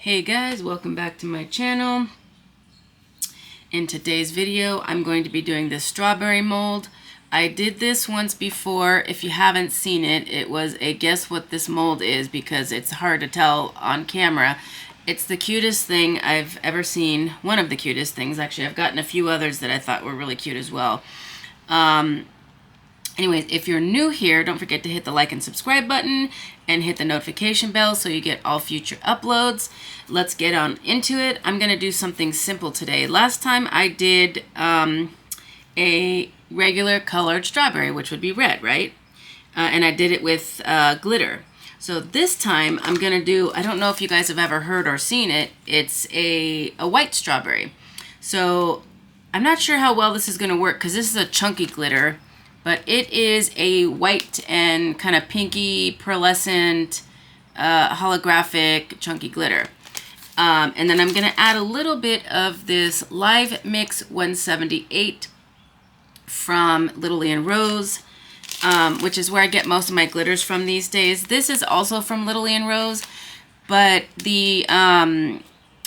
Hey guys, welcome back to my channel. In today's video, I'm going to be doing this strawberry mold. I did this once before. If you haven't seen it, it was a guess what this mold is because it's hard to tell on camera. It's the cutest thing I've ever seen. One of the cutest things, actually. I've gotten a few others that I thought were really cute as well. Anyways, if you're new here, don't forget to hit the like and subscribe button and hit the notification bell so you get all future uploads. Let's get on into it. I'm going to do something simple today. Last time I did a regular colored strawberry, which would be red, right? And I did it with glitter. So this time I'm going to do, I don't know if you guys have ever heard or seen it, it's a white strawberry. So I'm not sure how well this is going to work because this is a chunky glitter. But it is a white and kind of pinky, pearlescent, holographic, chunky glitter. And then I'm going to add a little bit of this Live Mix 178 from Little Leon Rose, which is where I get most of my glitters from these days. This is also from Little Leon Rose, but the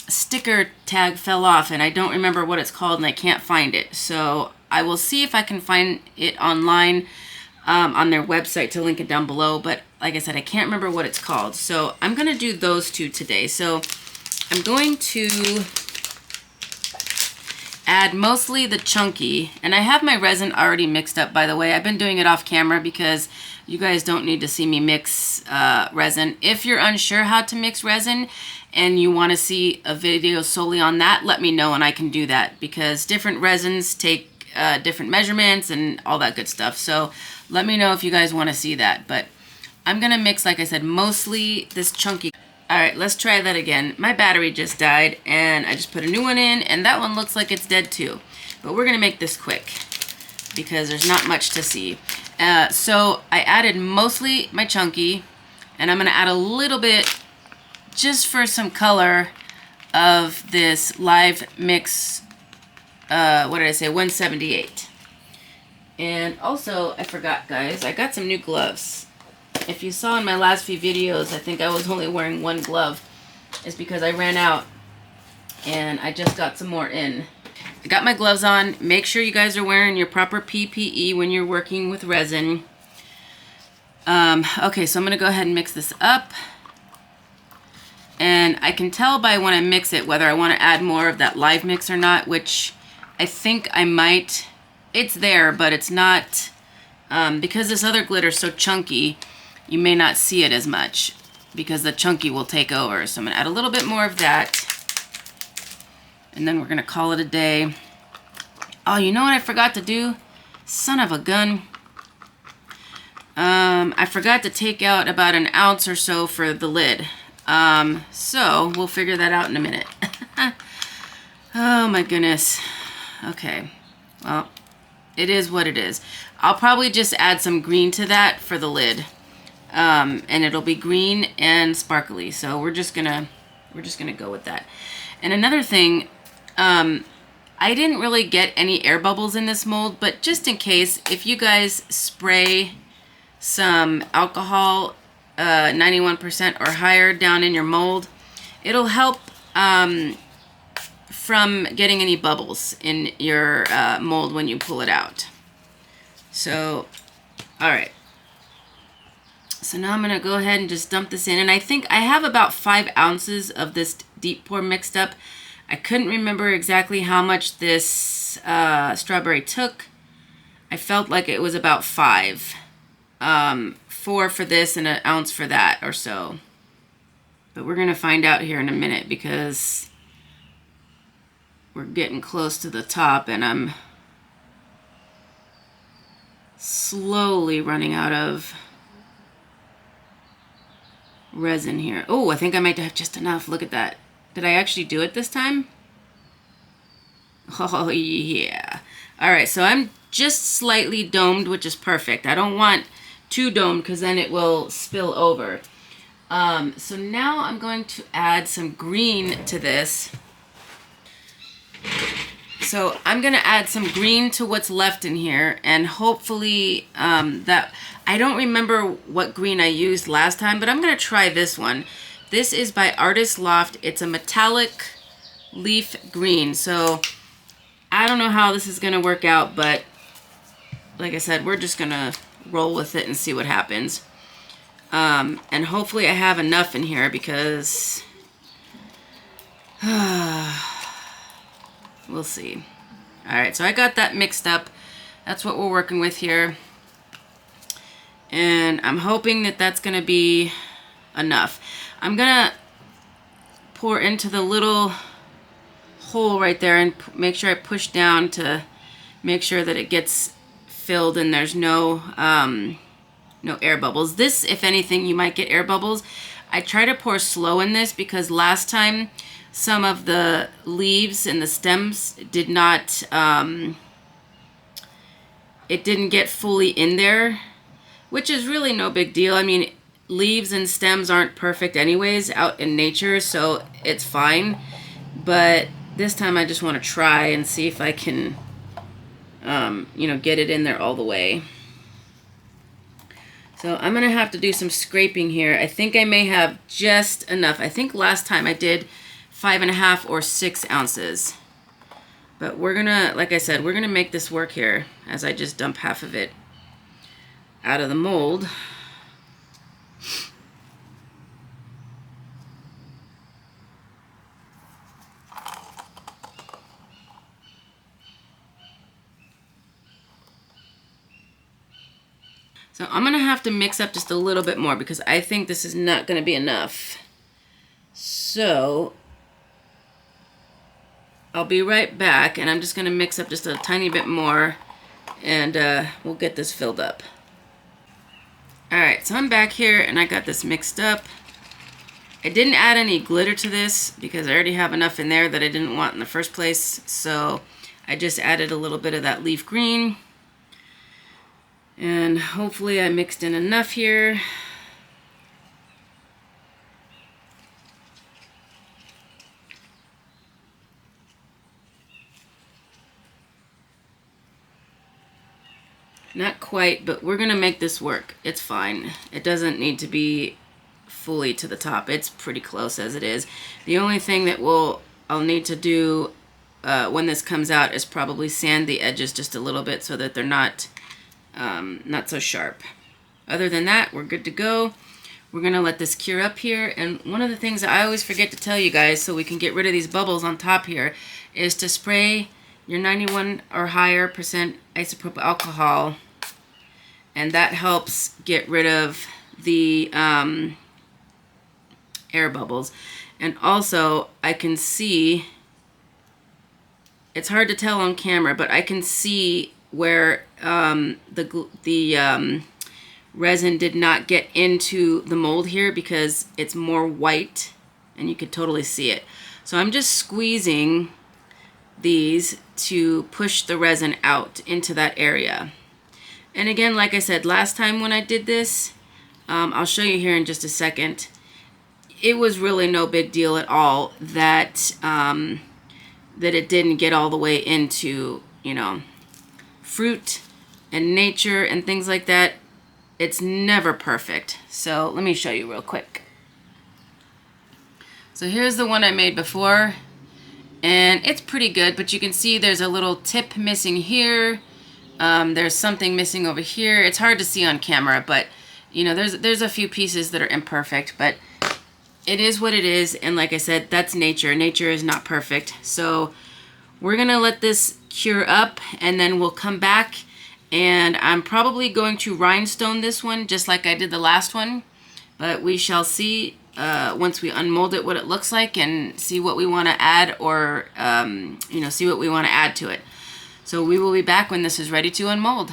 sticker tag fell off, and I don't remember what it's called, and I can't find it. So I will see if I can find it online on their website to link it down below. But like I said, I can't remember what it's called. So I'm going to do those two today. So I'm going to add mostly the chunky. And I have my resin already mixed up, by the way. I've been doing it off camera because you guys don't need to see me mix resin. If you're unsure how to mix resin and you want to see a video solely on that, let me know and I can do that. Because different resins take different measurements and all that good stuff. So let me know if you guys want to see that. But I'm going to mix, like I said, mostly this chunky. All right, let's try that again. My battery just died and I just put a new one in and that one looks like it's dead too. But we're going to make this quick because there's not much to see. So I added mostly my chunky and I'm going to add a little bit just for some color of this Live Mix what did I say, 178. And also, I forgot, guys, I got some new gloves. If you saw in my last few videos, I think I was only wearing one glove. It's because I ran out and I just got some more in. I got my gloves on. Make sure you guys are wearing your proper PPE when you're working with resin. Okay, so I'm going to go ahead and mix this up. And I can tell by when I mix it whether I want to add more of that live mix or not, which I think I might. It's there, but it's not, because this other glitter is so chunky, you may not see it as much because the chunky will take over. So I'm going to add a little bit more of that. And then we're going to call it a day. Oh, you know what I forgot to do? Son of a gun. I forgot to take out about an ounce or so for the lid. So we'll figure that out in a minute. Oh my goodness. Okay, well, it is what it is. I'll probably just add some green to that for the lid, and it'll be green and sparkly. So we're just gonna go with that. And another thing, I didn't really get any air bubbles in this mold, but just in case, if you guys spray some alcohol, 91% or higher down in your mold, it'll help from getting any bubbles in your mold when you pull it out. So, all right. So now I'm going to go ahead and just dump this in. And I think I have about 5 ounces of this deep pour mixed up. I couldn't remember exactly how much this strawberry took. I felt like it was about 5. 4 for this and an ounce for that or so. But we're going to find out here in a minute because we're getting close to the top and I'm slowly running out of resin here. Oh, I think I might have just enough. Look at that. Did I actually do it this time? Oh, yeah. All right, so I'm just slightly domed, which is perfect. I don't want too domed because then it will spill over. So now I'm going to add some green to this. So I'm going to add some green to what's left in here, and hopefully that, I don't remember what green I used last time, but I'm going to try this one. This is by Artist Loft. It's a metallic leaf green. So I don't know how this is going to work out, but like I said, we're just going to roll with it and see what happens. And hopefully I have enough in here because we'll see. All right, so I got that mixed up. That's what we're working with here. And I'm hoping that that's going to be enough. I'm going to pour into the little hole right there and make sure I push down to make sure that it gets filled and there's no air bubbles. This, if anything, you might get air bubbles. I try to pour slow in this because last time some of the leaves and the stems did not, it didn't get fully in there, which is really no big deal. I mean, leaves and stems aren't perfect anyways out in nature, so it's fine. But this time I just want to try and see if I can, get it in there all the way. So I'm going to have to do some scraping here. I think I may have just enough. I think last time I did 5.5 or 6 ounces. But we're going to, like I said, we're going to make this work here as I just dump half of it out of the mold. So I'm going to have to mix up just a little bit more because I think this is not going to be enough. So I'll be right back, and I'm just going to mix up just a tiny bit more, and we'll get this filled up. Alright, so I'm back here, and I got this mixed up. I didn't add any glitter to this because I already have enough in there that I didn't want in the first place, so I just added a little bit of that leaf green. And hopefully I mixed in enough here. Not quite, but we're gonna make this work. It's fine. It doesn't need to be fully to the top. It's pretty close as it is. The only thing that I'll need to do when this comes out is probably sand the edges just a little bit so that they're not so sharp. Other than that, we're good to go. We're gonna let this cure up here. And one of the things I always forget to tell you guys so we can get rid of these bubbles on top here is to spray your 91 or higher percent isopropyl alcohol, and that helps get rid of the air bubbles. And also I can see, it's hard to tell on camera, but I can see where the resin did not get into the mold here because it's more white and you could totally see it. So I'm just squeezing these to push the resin out into that area. And again, like I said, last time when I did this, I'll show you here in just a second, it was really no big deal at all that that it didn't get all the way into, fruit and nature and things like that. It's never perfect. So let me show you real quick. So here's the one I made before, and it's pretty good, but you can see there's a little tip missing here. There's something missing over here. It's hard to see on camera, but there's a few pieces that are imperfect, but it is what it is. And like I said, that's nature. Nature is not perfect. So we're gonna let this cure up, and then we'll come back, and I'm probably going to rhinestone this one just like I did the last one, but we shall see once we unmold it what it looks like and see what we want to add, or see what we want to add to it. So we will be back when this is ready to unmold.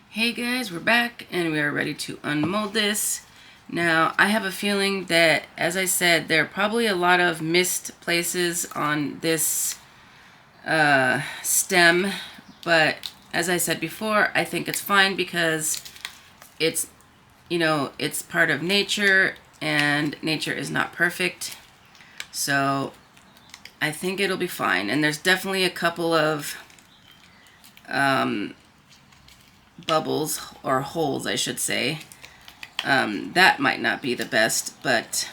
Hey guys, we're back and we are ready to unmold this. Now I have a feeling that, as I said, there are probably a lot of missed places on this stem, but as I said before, I think it's fine because it's it's part of nature, and nature is not perfect. So I think it'll be fine. And there's definitely a couple of bubbles, or holes I should say, that might not be the best, but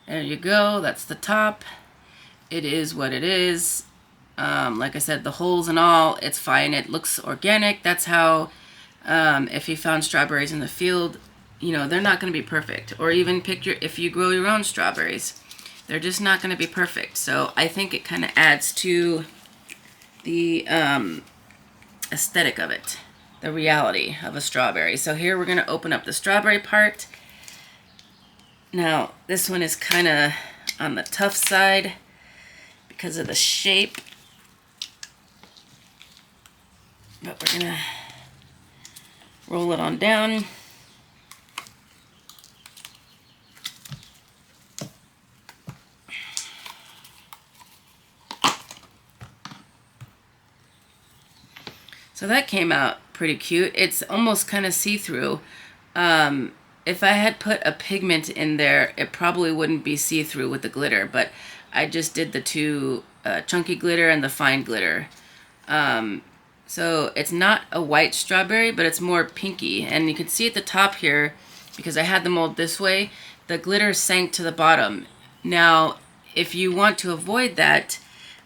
there you go. That's the top. It is what it is. Like I said, the holes and all, it's fine. It looks organic. That's how, if you found strawberries in the field, you know, they're not going to be perfect. Or even if you grow your own strawberries, they're just not going to be perfect. So I think it kind of adds to the aesthetic of it, the reality of a strawberry. So here we're going to open up the strawberry part. Now, this one is kind of on the tough side because of the shape. But we're going to roll it on down. So that came out pretty cute. It's almost kind of see-through. If I had put a pigment in there, it probably wouldn't be see-through with the glitter, but I just did the two chunky glitter and the fine glitter. So it's not a white strawberry, but it's more pinky. And you can see at the top here, because I had the mold this way, the glitter sank to the bottom. Now, if you want to avoid that,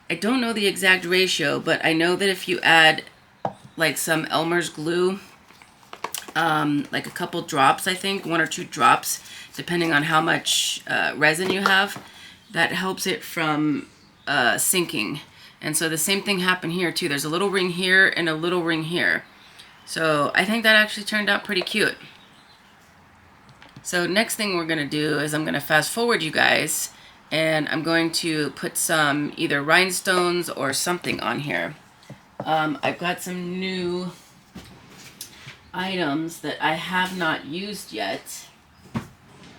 I don't know the exact ratio, but I know that if you add like some Elmer's glue, like a couple drops, I think, 1 or 2 drops, depending on how much resin you have, that helps it from sinking. And so the same thing happened here too. There's a little ring here and a little ring here. So I think that actually turned out pretty cute. So next thing we're going to do is I'm going to fast forward you guys, and I'm going to put some either rhinestones or something on here. I've got some new items that I have not used yet.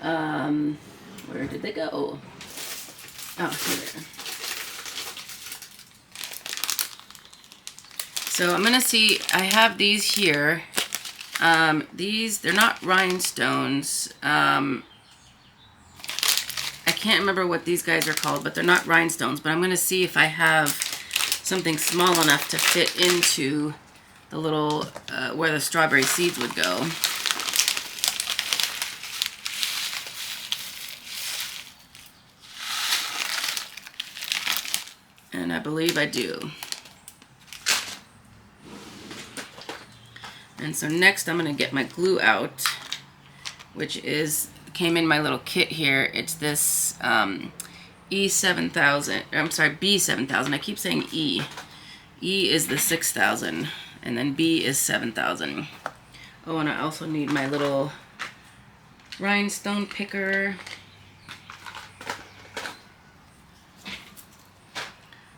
Where did they go? Oh, here. So I'm gonna see, I have these here. They're not rhinestones. I can't remember what these guys are called, but they're not rhinestones. But I'm gonna see if I have something small enough to fit into the little, where the strawberry seeds would go. And I believe I do. And so next I'm going to get my glue out, which came in my little kit here. It's this E7000, I'm sorry, B7000. I keep saying E. E is the 6000, and then B is 7000. Oh, and I also need my little rhinestone picker.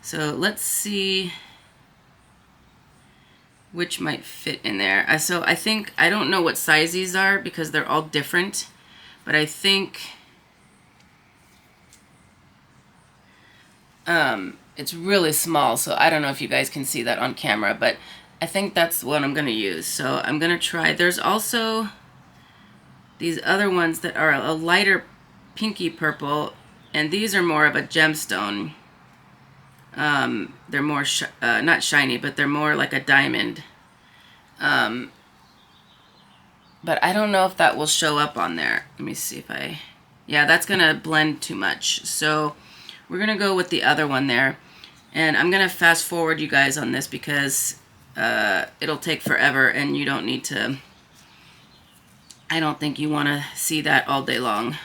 So let's see which might fit in there. So I think, I don't know what size these are because they're all different, but I think it's really small, so I don't know if you guys can see that on camera, but I think that's what I'm going to use. So I'm going to try. There's also these other ones that are a lighter pinky purple, and these are more of a gemstone. They're more, not shiny, but they're more like a diamond. But I don't know if that will show up on there. Let me see if yeah, that's going to blend too much. So we're going to go with the other one there. And I'm going to fast forward you guys on this because it'll take forever and you don't need to, I don't think you want to see that all day long.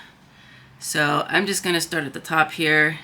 So I'm just going to start at the top here.